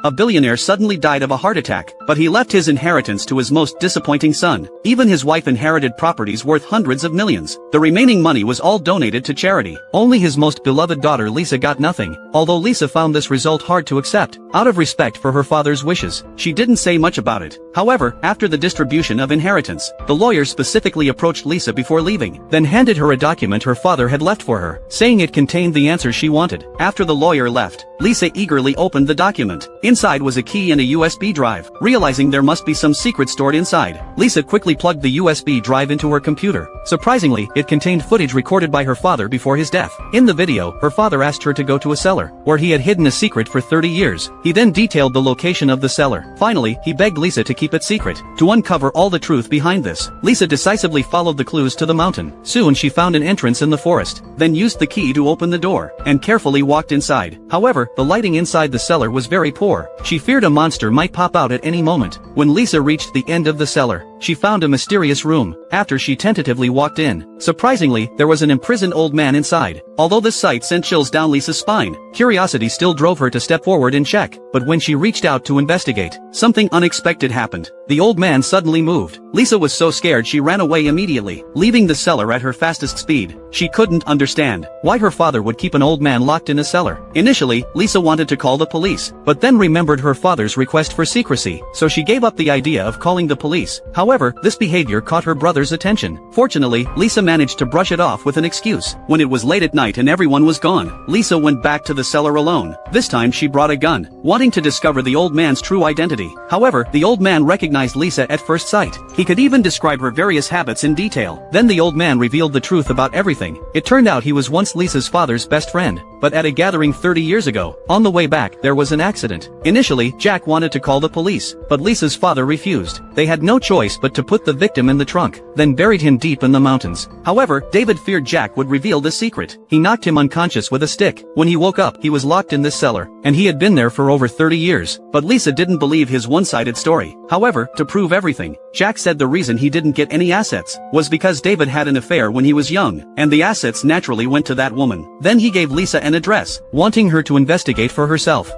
A billionaire suddenly died of a heart attack, but he left his inheritance to his most disappointing son. Even his wife inherited properties worth hundreds of millions. The remaining money was all donated to charity. Only his most beloved daughter Lisa got nothing, although Lisa found this result hard to accept. Out of respect for her father's wishes, she didn't say much about it. However, after the distribution of inheritance, the lawyer specifically approached Lisa before leaving, then handed her a document her father had left for her, saying it contained the answers she wanted. After the lawyer left, Lisa eagerly opened the document. Inside was a key and a USB drive. Realizing there must be some secret stored inside, Lisa quickly plugged the USB drive into her computer. Surprisingly, it contained footage recorded by her father before his death. In the video, her father asked her to go to a cellar, where he had hidden a secret for 30 years. He then detailed the location of the cellar. Finally, he begged Lisa to keep it secret. To uncover all the truth behind this, Lisa decisively followed the clues to the mountain. Soon she found an entrance in the forest, then used the key to open the door, and carefully walked inside. However, the lighting inside the cellar was very poor. She feared a monster might pop out at any moment. When Lisa reached the end of the cellar, she found a mysterious room. After she tentatively walked in, surprisingly, there was an imprisoned old man inside. Although this sight sent chills down Lisa's spine, curiosity still drove her to step forward and check. But when she reached out to investigate, something unexpected happened. The old man suddenly moved. Lisa was so scared she ran away immediately, leaving the cellar at her fastest speed. She couldn't understand why her father would keep an old man locked in a cellar. Initially, Lisa wanted to call the police, but then remembered her father's request for secrecy, so she gave up the idea of calling the police. However, this behavior caught her brother's attention. Fortunately, Lisa managed to brush it off with an excuse. When it was late at night and everyone was gone, Lisa went back to the cellar alone. This time she brought a gun, wanting to discover the old man's true identity. However, the old man recognized Lisa at first sight. He could even describe her various habits in detail. Then the old man revealed the truth about everything. It turned out he was once Lisa's father's best friend, but at a gathering 30 years ago, on the way back, there was an accident. Initially, Jack wanted to call the police, but Lisa's father refused. They had no choice but to put the victim in the trunk, then buried him deep in the mountains. However, David feared Jack would reveal the secret. He knocked him unconscious with a stick. When he woke up, he was locked in this cellar, and he had been there for over 30 years. But Lisa didn't believe his one-sided story. However, to prove everything, Jack said the reason he didn't get any assets was because David had an affair when he was young, and the assets naturally went to that woman. Then he gave Lisa an address, wanting her to investigate for herself.